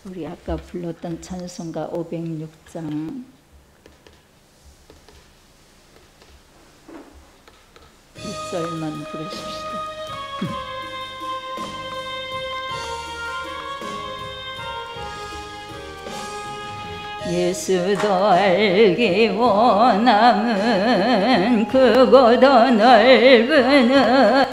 우리 아까 불렀던 찬송가 506장 1절만 부르십시다. 예수도 알기 원함은 크고 더 넓은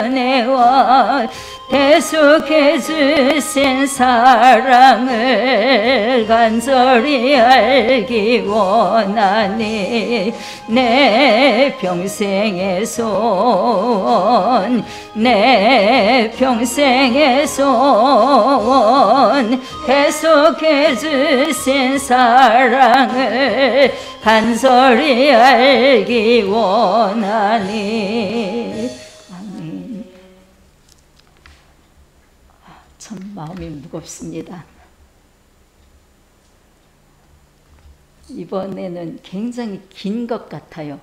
은혜와 대속해 주신 사랑을 간절히 알기 원하니 내 평생의 소원 내 평생의 소원 대속해 주신 사랑을 간절히 알기 원하니. 아멘. 참 마음이 무겁습니다. 이번에는 굉장히 긴 것 같아요.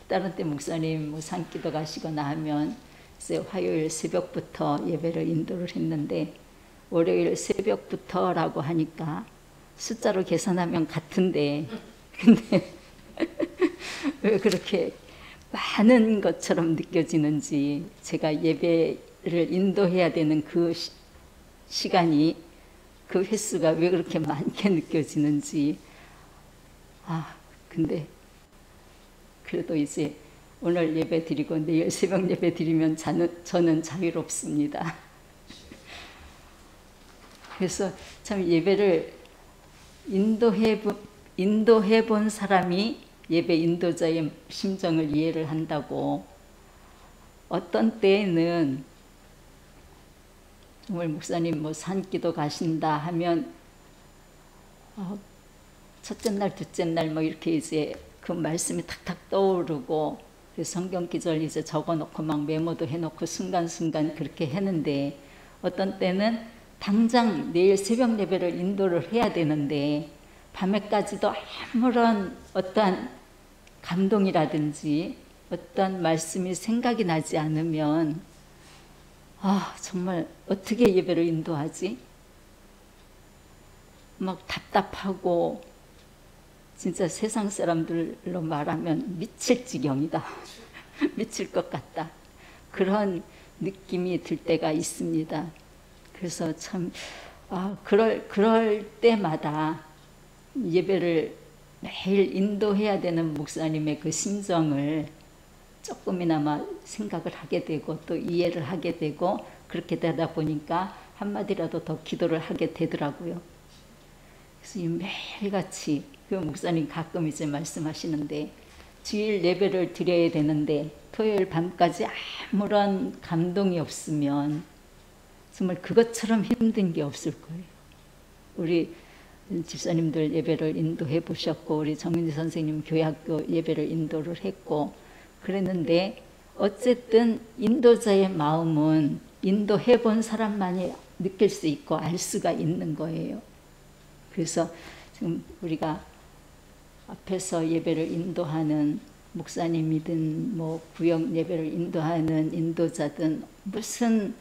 다른 때 목사님 뭐 산기도 가시거나 하면 화요일 새벽부터 예배를 인도를 했는데 월요일 새벽부터라고 하니까 숫자로 계산하면 같은데 근데 왜 그렇게 많은 것처럼 느껴지는지, 제가 예배를 인도해야 되는 그 시간이, 그 횟수가 왜 그렇게 많게 느껴지는지. 근데 그래도 이제 오늘 예배 드리고 내일 새벽 예배 드리면 저는 자유롭습니다. 그래서 참 예배를 인도해 본 사람이 예배 인도자의 심정을 이해를 한다고. 어떤 때에는 정말 목사님 뭐 산기도 가신다 하면 첫째 날, 둘째 날 뭐 이렇게 이제 그 말씀이 탁탁 떠오르고 성경 기절 이제 적어놓고 막 메모도 해놓고 순간순간 그렇게 했는데, 어떤 때는 당장 내일 새벽 예배를 인도를 해야 되는데 밤에까지도 아무런 어떠한 감동이라든지 어떤 말씀이 생각이 나지 않으면 정말 어떻게 예배를 인도하지? 막 답답하고 진짜 세상 사람들로 말하면 미칠 지경이다. 미칠 것 같다. 그런 느낌이 들 때가 있습니다. 그래서 참 그럴 때마다 예배를 매일 인도해야 되는 목사님의 그 심정을 조금이나마 생각을 하게 되고 또 이해를 하게 되고, 그렇게 되다 보니까 한마디라도 더 기도를 하게 되더라고요. 그래서 매일같이 그 목사님 가끔 이제 말씀하시는데, 주일 예배를 드려야 되는데 토요일 밤까지 아무런 감동이 없으면 정말 그것처럼 힘든 게 없을 거예요. 우리 집사님들 예배를 인도해 보셨고 우리 정민지 선생님 교회학교 예배를 인도를 했고 그랬는데, 어쨌든 인도자의 마음은 인도해 본 사람만이 느낄 수 있고 알 수가 있는 거예요. 그래서 지금 우리가 앞에서 예배를 인도하는 목사님이든 뭐 구역 예배를 인도하는 인도자든 무슨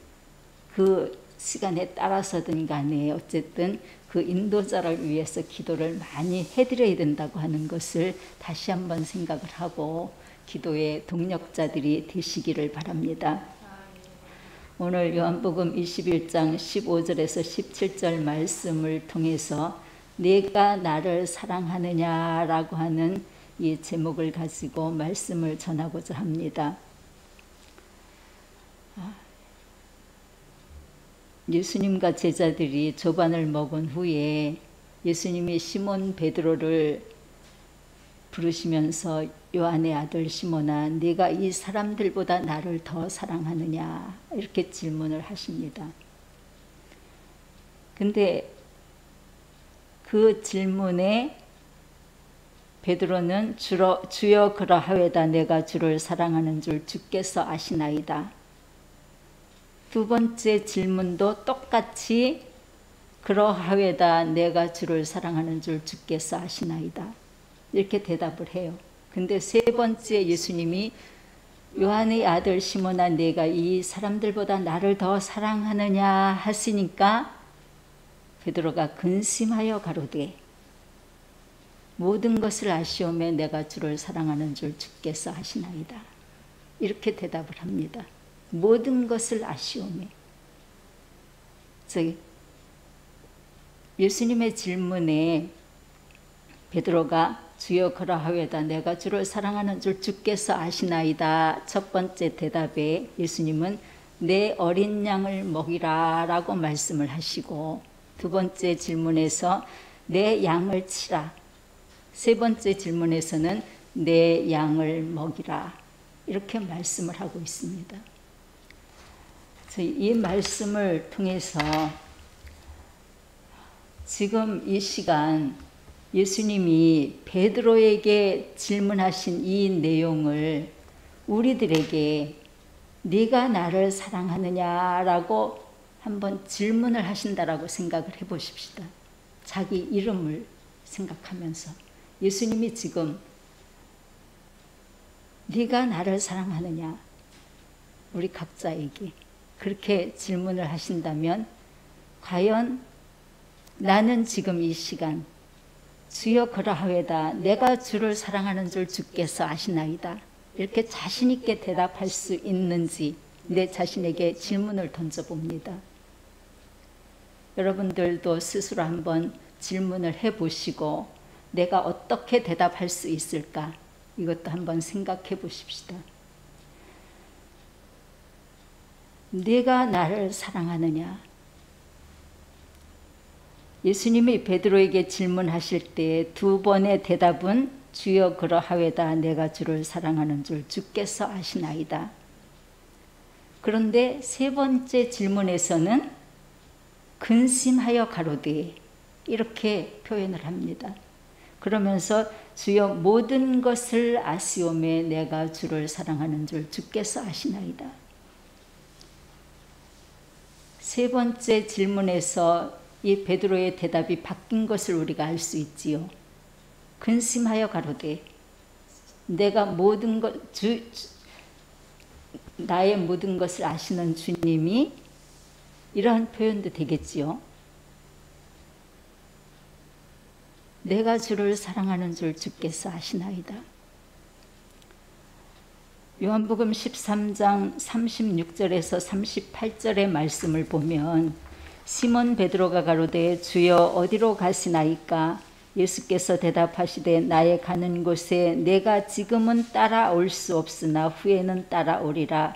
그 시간에 따라서든 간에 어쨌든 그 인도자를 위해서 기도를 많이 해드려야 된다고 하는 것을 다시 한번 생각을 하고 기도의 동력자들이 되시기를 바랍니다. 오늘 요한복음 21장 15절에서 17절 말씀을 통해서 내가 나를 사랑하느냐라고 하는 이 제목을 가지고 말씀을 전하고자 합니다. 예수님과 제자들이 조반을 먹은 후에 예수님이 시몬 베드로를 부르시면서 요한의 아들 시몬아, 네가 이 사람들보다 나를 더 사랑하느냐 이렇게 질문을 하십니다. 근데 그 질문에 베드로는 주여 그러하외다, 내가 주를 사랑하는 줄 주께서 아시나이다. 두 번째 질문도 똑같이 그러하외다, 내가 주를 사랑하는 줄 주께서 아시나이다. 이렇게 대답을 해요. 근데 세 번째 예수님이 요한의 아들 시몬아, 내가 이 사람들보다 나를 더 사랑하느냐 하시니까 베드로가 근심하여 가로되 모든 것을 아시오매 내가 주를 사랑하는 줄 주께서 아시나이다. 이렇게 대답을 합니다. 모든 것을 아시오매. 예수님의 질문에 베드로가 주여 그러하외다 내가 주를 사랑하는 줄 주께서 아시나이다. 첫 번째 대답에 예수님은 내 어린 양을 먹이라 라고 말씀을 하시고, 두 번째 질문에서 내 양을 치라, 세 번째 질문에서는 내 양을 먹이라 이렇게 말씀을 하고 있습니다. 이 말씀을 통해서 지금 이 시간 예수님이 베드로에게 질문하신 이 내용을 우리들에게 네가 나를 사랑하느냐라고 한번 질문을 하신다라고 생각을 해보십시다. 자기 이름을 생각하면서 예수님이 지금 네가 나를 사랑하느냐, 우리 각자에게 그렇게 질문을 하신다면 과연 나는 지금 이 시간 주여 그러하외다 내가 주를 사랑하는 줄 주께서 아시나이다 이렇게 자신 있게 대답할 수 있는지 내 자신에게 질문을 던져봅니다. 여러분들도 스스로 한번 질문을 해보시고 내가 어떻게 대답할 수 있을까, 이것도 한번 생각해 보십시다. 네가 나를 사랑하느냐? 예수님이 베드로에게 질문하실 때 두 번의 대답은 주여 그러하외다 내가 주를 사랑하는 줄 주께서 아시나이다. 그런데 세 번째 질문에서는 근심하여 가로되 이렇게 표현을 합니다. 그러면서 주여 모든 것을 아시오매 내가 주를 사랑하는 줄 주께서 아시나이다. 세 번째 질문에서 이 베드로의 대답이 바뀐 것을 우리가 알 수 있지요. 근심하여 가로되 내가 모든 것 나의 모든 것을 아시는 주님이, 이러한 표현도 되겠지요. 내가 주를 사랑하는 줄 주께서 아시나이다. 요한복음 13장 36절에서 38절의 말씀을 보면 시몬 베드로가 가로되 주여 어디로 가시나이까? 예수께서 대답하시되 나의 가는 곳에 내가 지금은 따라올 수 없으나 후에는 따라오리라.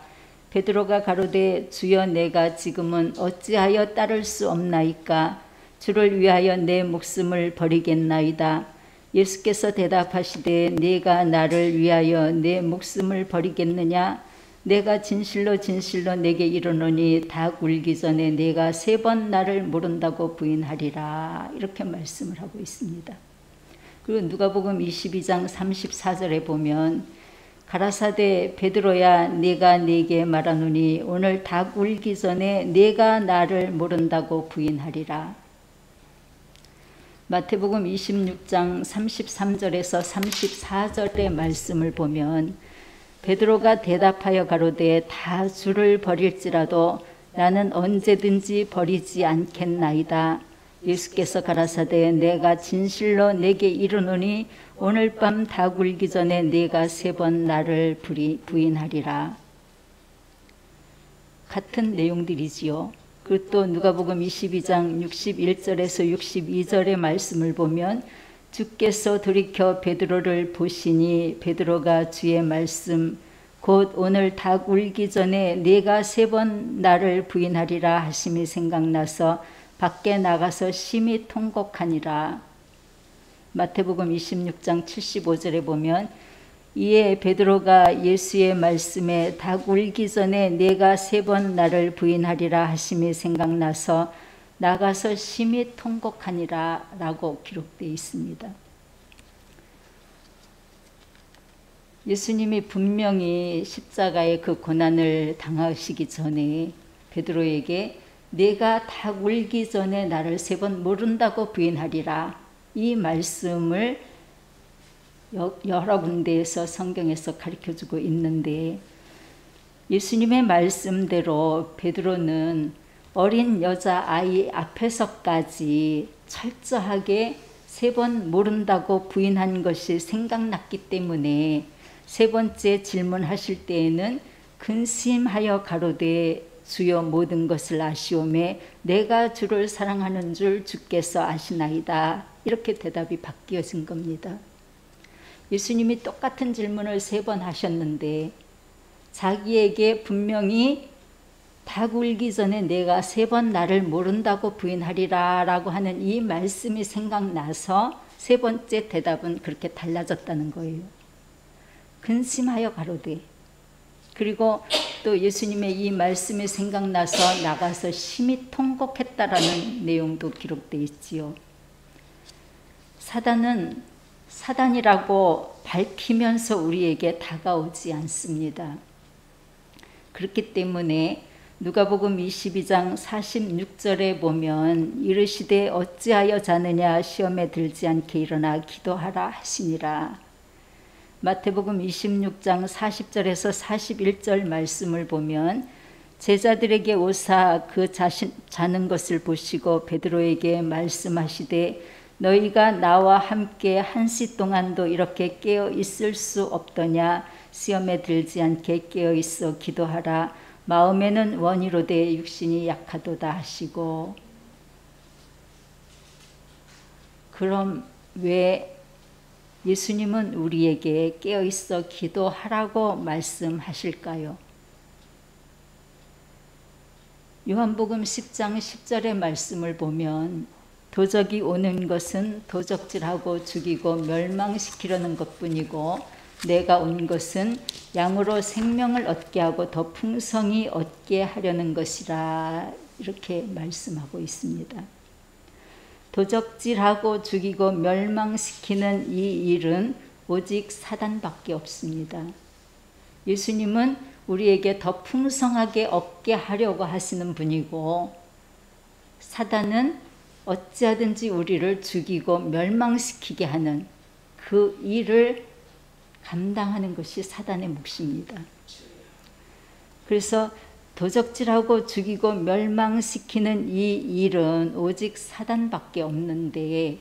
베드로가 가로되 주여 내가 지금은 어찌하여 따를 수 없나이까? 주를 위하여 내 목숨을 버리겠나이다. 예수께서 대답하시되 네가 나를 위하여 내 목숨을 버리겠느냐? 내가 진실로 진실로 내게 이르노니 닭 울기 전에 내가 3번 나를 모른다고 부인하리라. 이렇게 말씀을 하고 있습니다. 그리고 누가복음 22장 34절에 보면 가라사대 베드로야 네가 내게 말하노니 오늘 닭 울기 전에 네가 나를 모른다고 부인하리라. 마태복음 26장 33절에서 34절의 말씀을 보면 베드로가 대답하여 가로되 다 주를 버릴지라도 나는 언제든지 버리지 않겠나이다. 예수께서 가라사대 내가 진실로 내게 이르노니 오늘 밤 닭 울기 전에 네가 3번 나를 부인하리라. 같은 내용들이지요. 그리고 또 누가복음 22장 61절에서 62절의 말씀을 보면 주께서 돌이켜 베드로를 보시니 베드로가 주의 말씀 곧 오늘 닭 울기 전에 네가 3번 나를 부인하리라 하심이 생각나서 밖에 나가서 심히 통곡하니라. 마태복음 26장 75절에 보면 이에 베드로가 예수의 말씀에 닭 울기 전에 네가 3번 나를 부인하리라 하심이 생각나서 나가서 심히 통곡하니라 라고 기록되어 있습니다. 예수님이 분명히 십자가의 그 고난을 당하시기 전에 베드로에게 네가 닭 울기 전에 나를 3번 모른다고 부인하리라, 이 말씀을 여러 군데에서 성경에서 가르쳐주고 있는데 예수님의 말씀대로 베드로는 어린 여자아이 앞에서까지 철저하게 3번 모른다고 부인한 것이 생각났기 때문에 3번째 질문하실 때에는 근심하여 가로되 주여 모든 것을 아시오매 내가 주를 사랑하는 줄 주께서 아시나이다. 이렇게 대답이 바뀌어진 겁니다. 예수님이 똑같은 질문을 3번 하셨는데 자기에게 분명히 닭 울기 전에 내가 3번 나를 모른다고 부인하리라 라고 하는 이 말씀이 생각나서 3번째 대답은 그렇게 달라졌다는 거예요. 근심하여 가로되. 그리고 또 예수님의 이 말씀이 생각나서 나가서 심히 통곡했다라는 내용도 기록되어 있지요. 사단은 사단이라고 밝히면서 우리에게 다가오지 않습니다. 그렇기 때문에 누가복음 22장 46절에 보면 이르시되 어찌하여 자느냐 시험에 들지 않게 일어나 기도하라 하시니라. 마태복음 26장 40절에서 41절 말씀을 보면 제자들에게 오사 그 자는 것을 보시고 베드로에게 말씀하시되 너희가 나와 함께 한시 동안도 이렇게 깨어 있을 수 없더냐. 시험에 들지 않게 깨어 있어 기도하라. 마음에는 원이로되 육신이 약하도다 하시고. 그럼 왜 예수님은 우리에게 깨어 있어 기도하라고 말씀하실까요? 요한복음 10장 10절의 말씀을 보면 도적이 오는 것은 도적질하고 죽이고 멸망시키려는 것뿐이고 내가 온 것은 양으로 생명을 얻게 하고 더 풍성히 얻게 하려는 것이라. 이렇게 말씀하고 있습니다. 도적질하고 죽이고 멸망시키는 이 일은 오직 사단밖에 없습니다. 예수님은 우리에게 더 풍성하게 얻게 하려고 하시는 분이고 사단은 어찌하든지 우리를 죽이고 멸망시키게 하는 그 일을 감당하는 것이 사단의 몫입니다. 그래서 도적질하고 죽이고 멸망시키는 이 일은 오직 사단밖에 없는데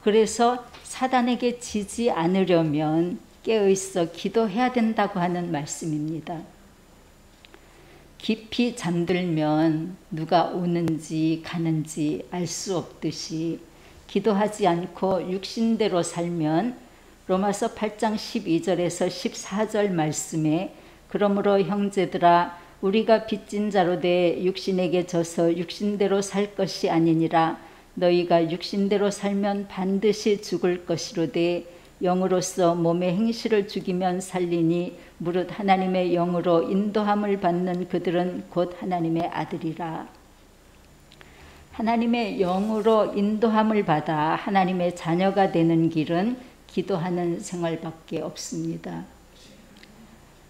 그래서 사단에게 지지 않으려면 깨어있어 기도해야 된다고 하는 말씀입니다. 깊이 잠들면 누가 오는지 가는지 알 수 없듯이 기도하지 않고 육신대로 살면 로마서 8장 12절에서 14절 말씀에 그러므로 형제들아 우리가 빚진 자로 돼 육신에게 져서 육신대로 살 것이 아니니라. 너희가 육신대로 살면 반드시 죽을 것이로되 영으로서 몸의 행실을 죽이면 살리니 무릇 하나님의 영으로 인도함을 받는 그들은 곧 하나님의 아들이라. 하나님의 영으로 인도함을 받아 하나님의 자녀가 되는 길은 기도하는 생활밖에 없습니다.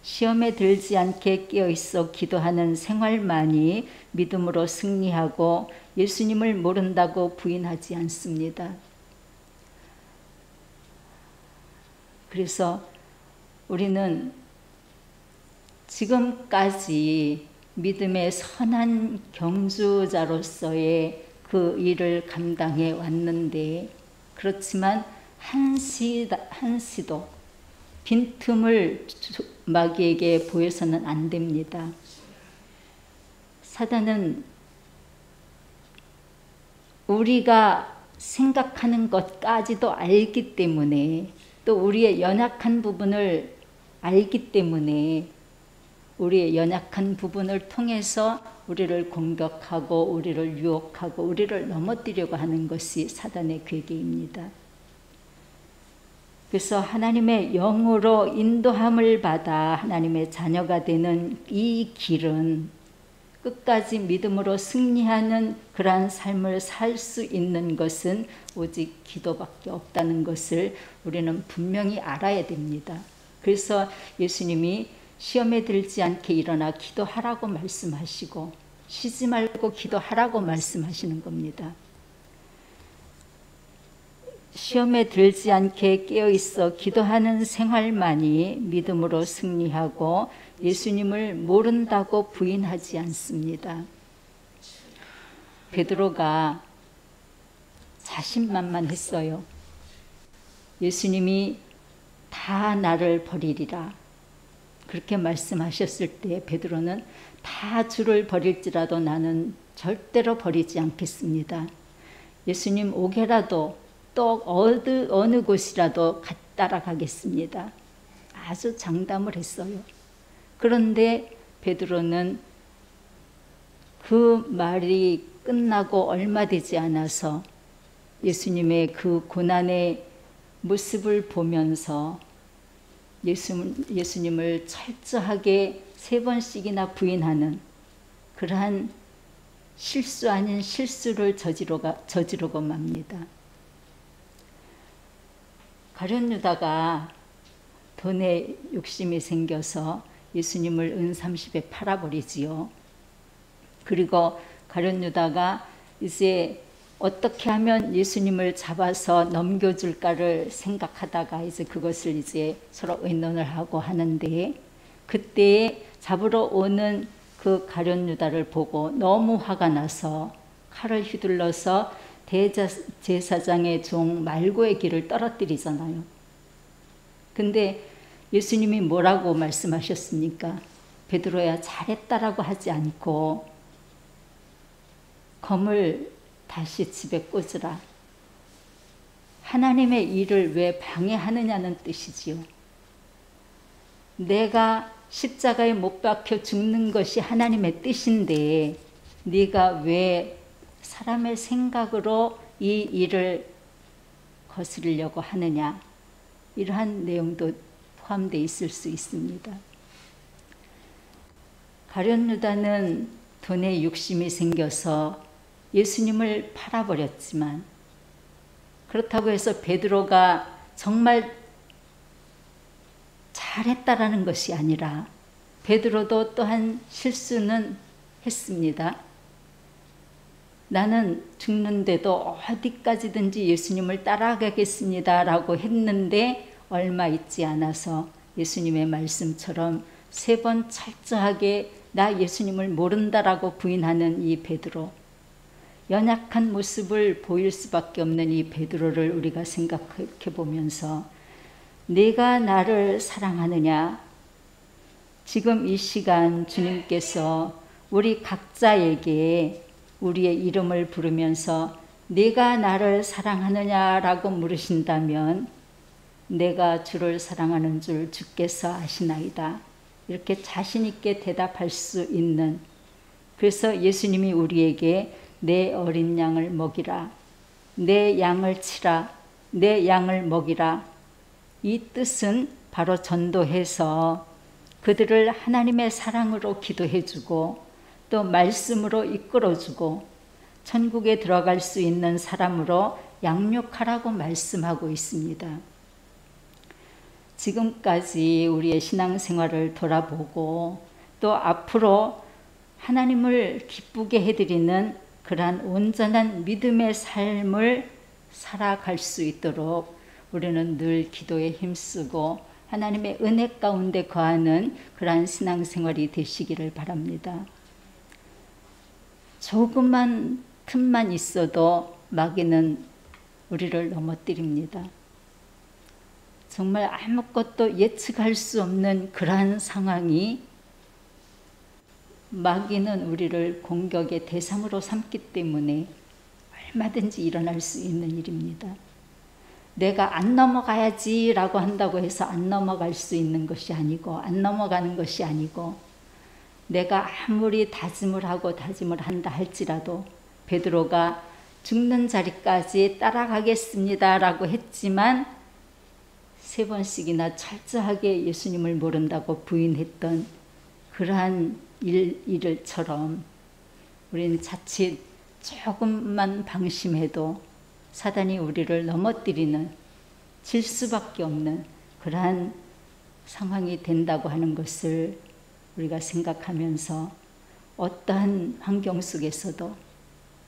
시험에 들지 않게 깨어있어 기도하는 생활만이 믿음으로 승리하고 예수님을 모른다고 부인하지 않습니다. 그래서 우리는 지금까지 믿음의 선한 경주자로서의 그 일을 감당해 왔는데 그렇지만 한시도 빈틈을 마귀에게 보여서는 안 됩니다. 사단은 우리가 생각하는 것까지도 알기 때문에 또 우리의 연약한 부분을 알기 때문에 우리의 연약한 부분을 통해서 우리를 공격하고 우리를 유혹하고 우리를 넘어뜨리려고 하는 것이 사단의 괴계입니다. 그래서 하나님의 영으로 인도함을 받아 하나님의 자녀가 되는 이 길은 끝까지 믿음으로 승리하는 그러한 삶을 살 수 있는 것은 오직 기도밖에 없다는 것을 우리는 분명히 알아야 됩니다. 그래서 예수님이 시험에 들지 않게 일어나 기도하라고 말씀하시고 쉬지 말고 기도하라고 말씀하시는 겁니다. 시험에 들지 않게 깨어있어 기도하는 생활만이 믿음으로 승리하고 예수님을 모른다고 부인하지 않습니다. 베드로가 자신만만했어요. 예수님이 다 나를 버리리라 그렇게 말씀하셨을 때 베드로는 다 주를 버릴지라도 나는 절대로 버리지 않겠습니다. 예수님 오게라도 또 어느 곳이라도 따라가겠습니다. 아주 장담을 했어요. 그런데 베드로는 그 말이 끝나고 얼마 되지 않아서 예수님의 그 고난의 모습을 보면서 예수님을 철저하게 3번씩이나 부인하는 그러한 실수 아닌 실수를 저지르고 맙니다. 가룟 유다가 돈에 욕심이 생겨서 예수님을 은 30에 팔아버리지요. 그리고 가룟 유다가 이제 어떻게 하면 예수님을 잡아서 넘겨줄까를 생각하다가 이제 그것을 이제 서로 의논을 하고 하는데 그때 잡으러 오는 그 가룟 유다를 보고 너무 화가 나서 칼을 휘둘러서 대제사장의 종 말고의 길을 떨어뜨리잖아요. 근데 예수님이 뭐라고 말씀하셨습니까? 베드로야 잘했다라고 하지 않고 검을 다시 집에 꽂으라. 하나님의 일을 왜 방해하느냐는 뜻이지요. 내가 십자가에 못 박혀 죽는 것이 하나님의 뜻인데 네가 왜 사람의 생각으로 이 일을 거스르려고 하느냐. 이러한 내용도 포함되어 있을 수 있습니다. 가룟 유다는 돈에 욕심이 생겨서 예수님을 팔아버렸지만 그렇다고 해서 베드로가 정말 잘했다라는 것이 아니라 베드로도 또한 실수는 했습니다. 나는 죽는데도 어디까지든지 예수님을 따라가겠습니다 라고 했는데 얼마 있지 않아서 예수님의 말씀처럼 3번 철저하게 나 예수님을 모른다라고 부인하는 이 베드로, 연약한 모습을 보일 수밖에 없는 이 베드로를 우리가 생각해 보면서 네가 나를 사랑하느냐? 지금 이 시간 주님께서 우리 각자에게 우리의 이름을 부르면서 네가 나를 사랑하느냐라고 물으신다면 내가 주를 사랑하는 줄 주께서 아시나이다. 이렇게 자신 있게 대답할 수 있는, 그래서 예수님이 우리에게 내 어린 양을 먹이라, 내 양을 치라, 내 양을 먹이라, 이 뜻은 바로 전도해서 그들을 하나님의 사랑으로 기도해주고 또 말씀으로 이끌어주고 천국에 들어갈 수 있는 사람으로 양육하라고 말씀하고 있습니다. 지금까지 우리의 신앙생활을 돌아보고 또 앞으로 하나님을 기쁘게 해드리는 그러한 온전한 믿음의 삶을 살아갈 수 있도록 우리는 늘 기도에 힘쓰고 하나님의 은혜 가운데 거하는 그러한 신앙생활이 되시기를 바랍니다. 조그만 틈만 있어도 마귀는 우리를 넘어뜨립니다. 정말 아무것도 예측할 수 없는 그러한 상황이 마귀는 우리를 공격의 대상으로 삼기 때문에 얼마든지 일어날 수 있는 일입니다. 내가 안 넘어가야지 라고 한다고 해서 안 넘어갈 수 있는 것이 아니고 안 넘어가는 것이 아니고 내가 아무리 다짐을 하고 다짐을 한다 할지라도 베드로가 죽는 자리까지 따라가겠습니다 라고 했지만 3번씩이나 철저하게 예수님을 모른다고 부인했던 그러한 일처럼 우리는 자칫 조금만 방심해도 사단이 우리를 넘어뜨리는, 질 수밖에 없는 그러한 상황이 된다고 하는 것을 우리가 생각하면서 어떠한 환경 속에서도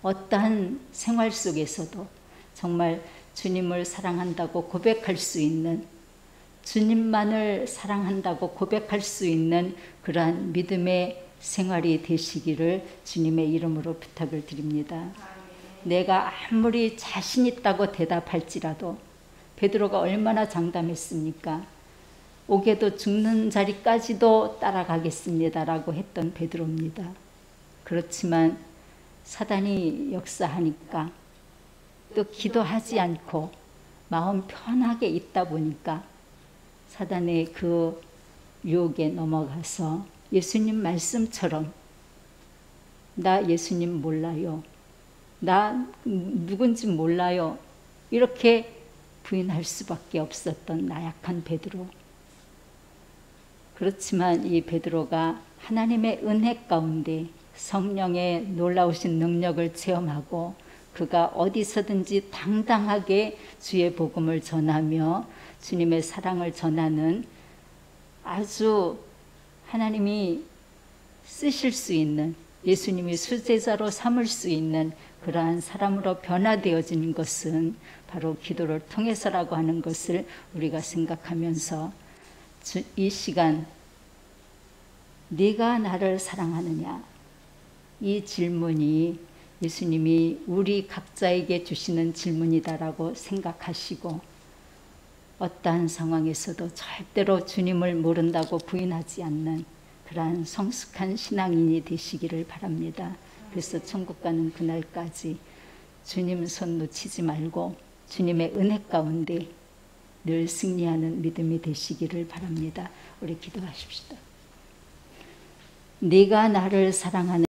어떠한 생활 속에서도 정말 주님을 사랑한다고 고백할 수 있는, 주님만을 사랑한다고 고백할 수 있는 그러한 믿음의 생활이 되시기를 주님의 이름으로 부탁을 드립니다. 내가 아무리 자신 있다고 대답할지라도 베드로가 얼마나 장담했습니까? 옥에도 죽는 자리까지도 따라가겠습니다라고 했던 베드로입니다. 그렇지만 사단이 역사하니까 또 기도하지 않고 마음 편하게 있다 보니까 사단의 그 유혹에 넘어가서 예수님 말씀처럼 나 예수님 몰라요. 나 누군지 몰라요. 이렇게 부인할 수밖에 없었던 나약한 베드로. 그렇지만 이 베드로가 하나님의 은혜 가운데 성령의 놀라우신 능력을 체험하고 그가 어디서든지 당당하게 주의 복음을 전하며 주님의 사랑을 전하는 아주 하나님이 쓰실 수 있는, 예수님이 수제자로 삼을 수 있는 그러한 사람으로 변화되어지는 것은 바로 기도를 통해서라고 하는 것을 우리가 생각하면서 이 시간 네가 나를 사랑하느냐, 이 질문이 예수님이 우리 각자에게 주시는 질문이다라고 생각하시고 어떠한 상황에서도 절대로 주님을 모른다고 부인하지 않는 그러한 성숙한 신앙인이 되시기를 바랍니다. 그래서 천국 가는 그날까지 주님 손 놓치지 말고 주님의 은혜 가운데 늘 승리하는 믿음이 되시기를 바랍니다. 우리 기도하십시다. 네가 나를 사랑하는